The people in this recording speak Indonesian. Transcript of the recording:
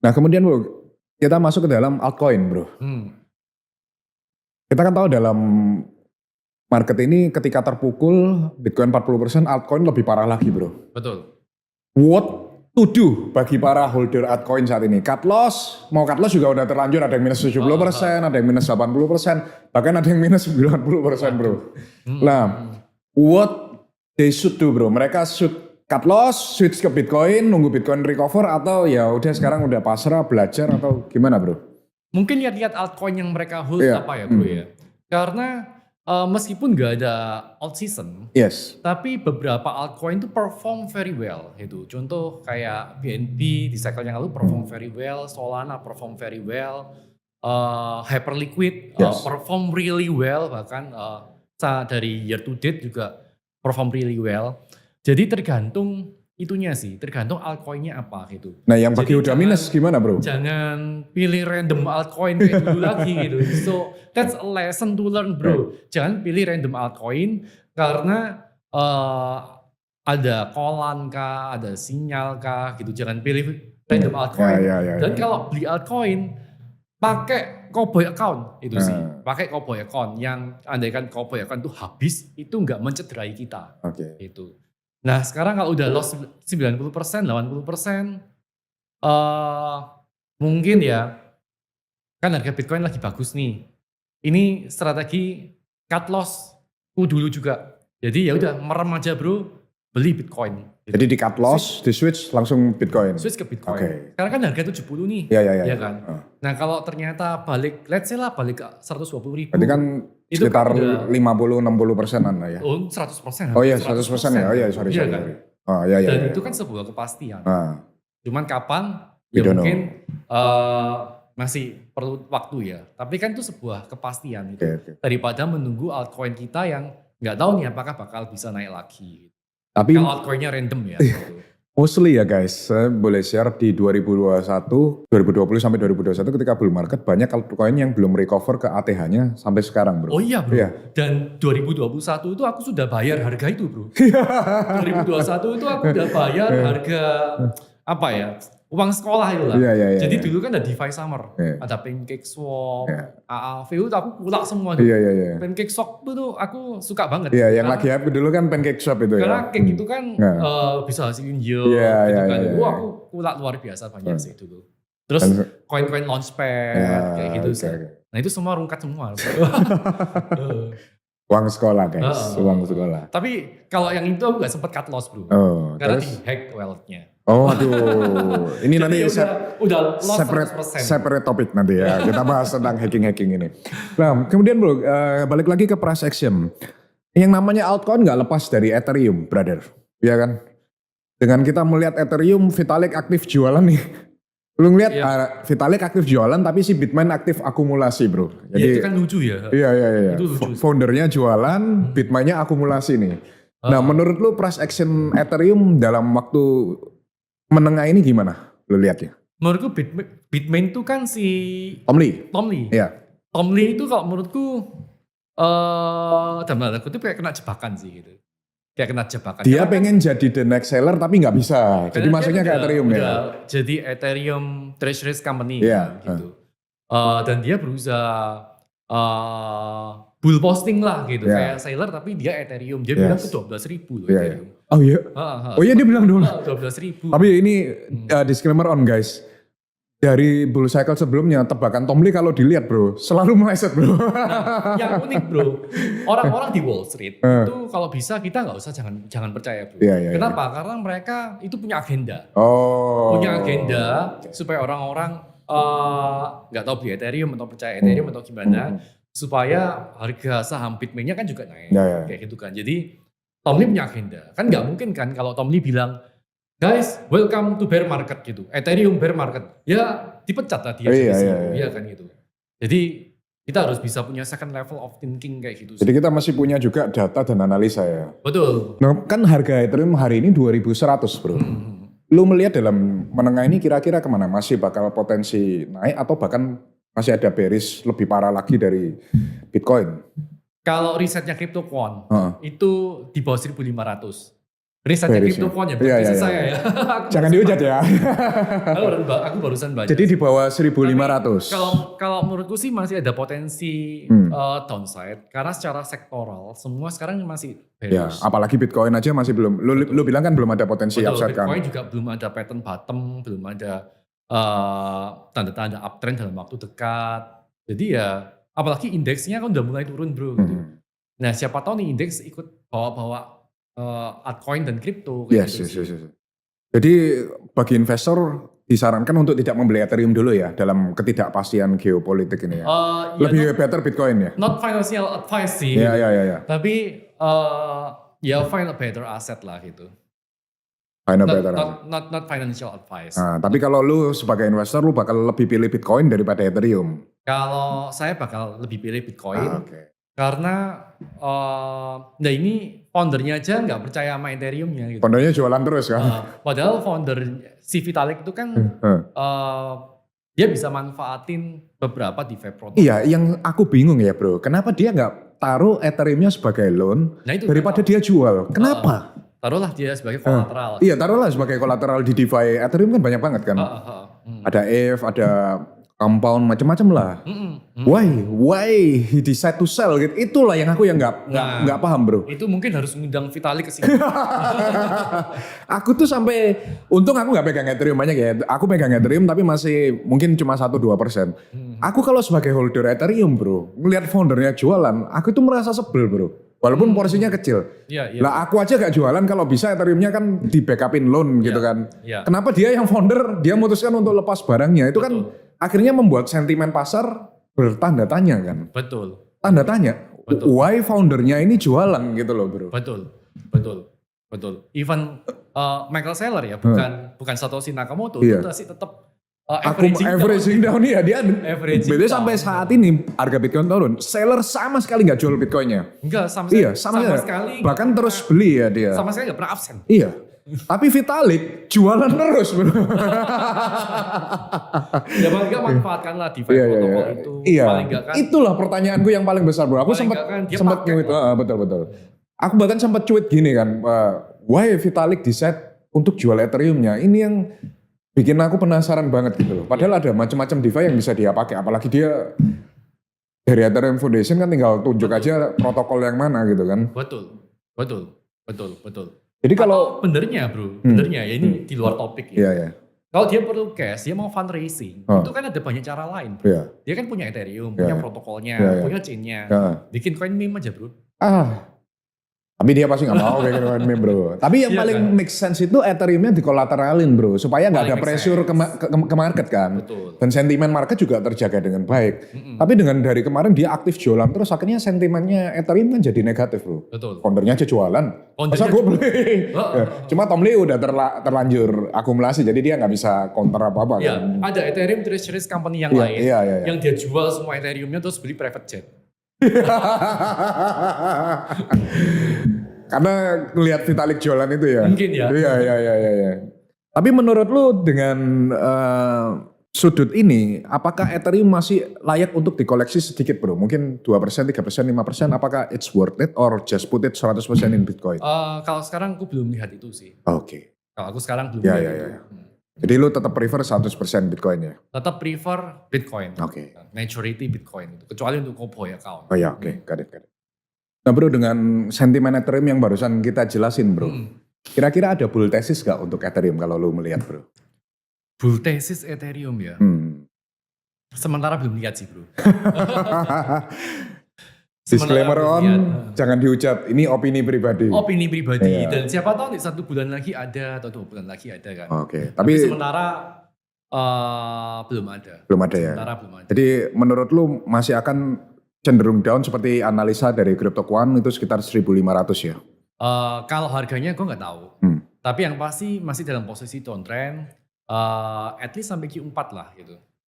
Nah kemudian bro, kita masuk ke dalam altcoin bro. Kita kan tahu dalam market ini ketika terpukul Bitcoin 40%, altcoin lebih parah lagi bro. Betul. What to do bagi para holder altcoin saat ini? Cut loss, mau cut loss juga udah terlanjur, ada yang minus 70%, ada yang minus 80%, bahkan ada yang minus 90% bro. Nah, what they should do bro? Mereka should cut loss, switch ke Bitcoin, nunggu Bitcoin recover, atau ya udah sekarang udah pasrah, belajar, atau gimana bro? Mungkin lihat-lihat altcoin yang mereka hold apa ya bro ya. Karena meskipun gak ada alt season, tapi beberapa altcoin itu perform very well gitu. Contoh kayak BNB di cycle yang lalu perform very well, Solana perform very well, Hyperliquid perform really well, bahkan dari year to date juga perform really well. Jadi tergantung itunya sih, tergantung altcoinnya apa gitu. Nah yang bagi udah minus gimana bro? Jangan pilih random altcoin kayak dulu lagi gitu. So that's a lesson to learn bro. Jangan pilih random altcoin karena ada kolan kah, ada sinyal kah gitu. Jangan pilih random altcoin. Dan kalau beli altcoin pakai cowboy account itu sih. Pakai cowboy account yang andaikan cowboy account itu habis itu nggak mencederai kita. Itu. Nah sekarang kalau udah loss 90%, 80%, mungkin ya kan harga Bitcoin lagi bagus nih. Ini strategi cut loss dulu juga. Jadi ya udah merem aja bro, beli Bitcoin. Jadi di cut loss, di switch langsung Bitcoin. Switch ke Bitcoin. Sekarang kan harga 70 nih. Iya kan. Nah kalau ternyata balik, let's say lah balik ke 120.000. Berarti kan itu sekitar kan 50-60%an lah ya. Oh 100%. Oh iya 100% ya. Oh iya sorry. Kan? Oh iya. Dan itu kan sebuah kepastian. Cuman kapan? Ya mungkin masih perlu waktu ya. Tapi kan itu sebuah kepastian itu. Daripada menunggu altcoin kita yang nggak tahu nih apakah bakal bisa naik lagi. Tapi kalau altcoinnya random ya. Gitu. Mostly ya guys, saya boleh share di 2020 sampai 2021 ketika bull market banyak altcoin yang belum recover ke ATH-nya sampai sekarang bro. Oh iya bro, dan 2021 itu aku sudah bayar harga itu bro. 2021 itu aku udah bayar harga apa ya, uang sekolah itu lah. Jadi dulu kan ada DeFi Summer, ada Pancake Swap, AAV itu aku kulak semua. Pancake Swap itu aku suka banget. Iya, yang lagi hype dulu kan Pancake Swap itu karena cake itu kan bisa hasilin yield gitu kan. Wah aku kulak luar biasa banyak sih dulu. Terus koin-koin launchpad kayak gitu sih. Nah itu semua rungkat semua. Uang sekolah guys, uang sekolah. Tapi kalau yang itu aku gak sempet cut loss bro. Karena di hack walletnya. Oh aduh, ini nanti udah separate topik nanti ya. Kita bahas tentang hacking ini. Nah kemudian bro, balik lagi ke price action. Yang namanya altcoin gak lepas dari Ethereum, brother. Iya kan? Dengan kita melihat Ethereum, Vitalik aktif jualan nih. Lu ngeliat Vitalik aktif jualan tapi si Bitmain aktif akumulasi bro. Jadi itu kan lucu ya. Iya. Foundernya jualan, Bitmainnya akumulasi nih. Nah menurut lu price action Ethereum dalam waktu menengah ini gimana lu lihatnya? Menurutku Bitmain itu kan si Tom Lee. Iya. Tom Lee itu kalau menurutku dalam tanda kutip kayak kena jebakan sih gitu. Kayak kena jebakan. Dia pengen jadi the next seller tapi nggak bisa. Jadi masuknya ke Ethereum ya. Jadi Ethereum Treasury Company gitu. Dan dia berusaha bull posting lah gitu. Kayak seller tapi dia Ethereum. Dia bilang ke 12.000 loh Ethereum. Oh iya? Oh iya dia bilang dulu. 12.000. Tapi ini disclaimer on guys. Dari bull cycle sebelumnya tebakan Tom Lee kalau dilihat bro selalu meleset bro. Nah, yang unik bro, orang-orang di Wall Street itu kalau bisa kita nggak usah jangan percaya bro. Kenapa? Karena mereka itu punya agenda. Punya agenda supaya orang-orang nggak tahu beli Ethereum atau percaya Ethereum atau gimana supaya harga saham Bitmain-nya kan juga naik kayak gitu kan. Jadi Tom Lee punya agenda. Kan nggak mungkin kan kalau Tom Lee bilang guys, welcome to bear market gitu. Ethereum bear market. Ya dipecat lah dia. Iya kan gitu. Jadi kita harus bisa punya second level of thinking kayak gitu. Jadi kita masih punya juga data dan analisa ya. Betul. Nah kan harga Ethereum hari ini 2.100 bro. Lu melihat dalam menengah ini kira-kira kemana? Masih bakal potensi naik atau bahkan masih ada bearish lebih parah lagi dari Bitcoin? Kalau risetnya CryptoQuant itu di bawah 1.500. Risetnya CryptoQuant ya, bukan saya ya. Jangan dihujat ya. Aku barusan baca. Jadi di bawah 1.500. Kalau menurutku sih masih ada potensi downside karena secara sektoral semua sekarang masih ya, bearish. apalagi Bitcoin aja masih belum. Lu bilang kan belum ada potensi upside kan. Bitcoin juga belum ada pattern bottom, belum ada tanda-tanda uptrend dalam waktu dekat. Jadi ya apalagi indeksnya kan udah mulai turun bro. Gitu. Nah siapa tahu nih indeks ikut bawa-bawa altcoin dan kripto. Yes. Jadi bagi investor disarankan untuk tidak membeli Ethereum dulu ya dalam ketidakpastian geopolitik ini ya. Lebih better Bitcoin ya. Not financial advice sih. Ya. Tapi ya find a better asset lah gitu. Not financial advice. Nah, tapi kalau lu sebagai investor lu bakal lebih pilih Bitcoin daripada Ethereum. Kalau saya bakal lebih pilih Bitcoin. Karena nah ini foundernya aja nggak percaya sama Ethereum-nya gitu. Foundernya jualan terus kan? Padahal founder si Vitalik itu kan dia bisa manfaatin beberapa DeFi produk. Iya, yang aku bingung ya bro, kenapa dia nggak taruh Ethereum-nya sebagai loan daripada dia jual? Kenapa? Taruhlah dia sebagai kolateral. Iya, taruhlah sebagai kolateral di DeFi. Ethereum kan banyak banget kan? Ada ETH, ada compound macam-macam lah. Why he decide to sell gitu? Itulah yang aku nggak paham bro. Itu mungkin harus ngundang Vitalik ke sini. Aku tuh sampai untung aku nggak pegang Ethereum banyak ya. Aku pegang Ethereum tapi masih mungkin cuma 1-2%. Aku kalau sebagai holder Ethereum bro, ngelihat foundernya jualan, aku tuh merasa sebel bro. Walaupun porsinya kecil. Lah aku aja gak jualan kalau bisa Ethereum-nya kan di backupin loan gitu kan. Kenapa dia yang founder dia memutuskan untuk lepas barangnya? Itu kan akhirnya membuat sentimen pasar bertanda tanya kan. Betul. Tanda tanya. Why foundernya ini jualan gitu loh bro. Betul. Even Michael Saylor ya, bukan Satoshi Nakamoto, itu masih tetap averaging down ya dia. Beda sampai saat ini harga Bitcoin turun. Seller sama sekali nggak jual Bitcoinnya. Enggak sama sekali. Bahkan terus beli ya dia. Sama sekali nggak pernah absen. Iya. Tapi Vitalik jualan terus bro. Ya paling nggak manfaatkanlah DeFi protokol itu. Iya. Paling nggak kan. Itulah pertanyaanku yang paling besar bro. Aku sempat tweet. Betul. Aku bahkan sempat tweet gini kan. Why Vitalik decide untuk jual Ethereum-nya? Ini yang bikin aku penasaran banget gitu loh. Padahal ada macam-macam DeFi yang bisa dia pakai. Apalagi dia dari Ethereum Foundation kan tinggal tunjuk aja protokol yang mana gitu kan. Betul. Jadi kalau benernya bro, ya ini di luar topik ya. Iya. Kalau dia perlu cash, dia mau fundraising, itu kan ada banyak cara lain bro. Dia kan punya Ethereum, punya protokolnya, punya chain-nya. Bikin coin meme aja bro. Tapi dia pasti gak mau kayak gitu meme bro. Tapi yang paling make sense itu Ethereum-nya dikolateralin bro. Supaya gak ada pressure ke market kan. Betul. Dan sentimen market juga terjaga dengan baik. Tapi dengan dari kemarin dia aktif jualan terus akhirnya sentimennya Ethereum kan jadi negatif bro. Betul. Foundernya aja jualan. Masa gue beli. Cuma Tom Lee udah terlanjur akumulasi jadi dia gak bisa counter apa-apa kan. Ada Ethereum Treasuries Company yang lain. Yang dia jual semua Ethereum-nya terus beli private jet. Karena ngelihat Vitalik jualan itu ya. Mungkin ya. Iya. Tapi menurut lu dengan sudut ini, apakah Ethereum masih layak untuk dikoleksi sedikit bro? Mungkin 2%, 3%, 5%, apakah it's worth it or just put it 100% in Bitcoin? Kalau sekarang aku belum lihat itu sih. Oke. Kalau aku sekarang belum lihat itu. Jadi lu tetap prefer 100% Bitcoin ya? Tetap prefer Bitcoin. Oke. Majority Bitcoin. Kecuali untuk Cowboy account. Oh iya, oke. Got it. Nah bro, dengan sentimen Ethereum yang barusan kita jelasin bro. Kira-kira ada bull thesis gak untuk Ethereum kalau lu melihat bro? Bull thesis Ethereum ya? Sementara belum lihat sih bro. Disclaimer jangan dihujat, ini opini pribadi. Dan siapa tahu nih 1 bulan lagi ada atau 2 bulan lagi ada kan. Oke. Tapi sementara belum ada. Belum ada ya? Sementara belum ada. Jadi menurut lu masih akan cenderung down seperti analisa dari CryptoQuant itu sekitar 1.500 ya? Kalau harganya gue gak tahu. Tapi yang pasti masih dalam posisi downtrend, at least sampai Q4 lah gitu.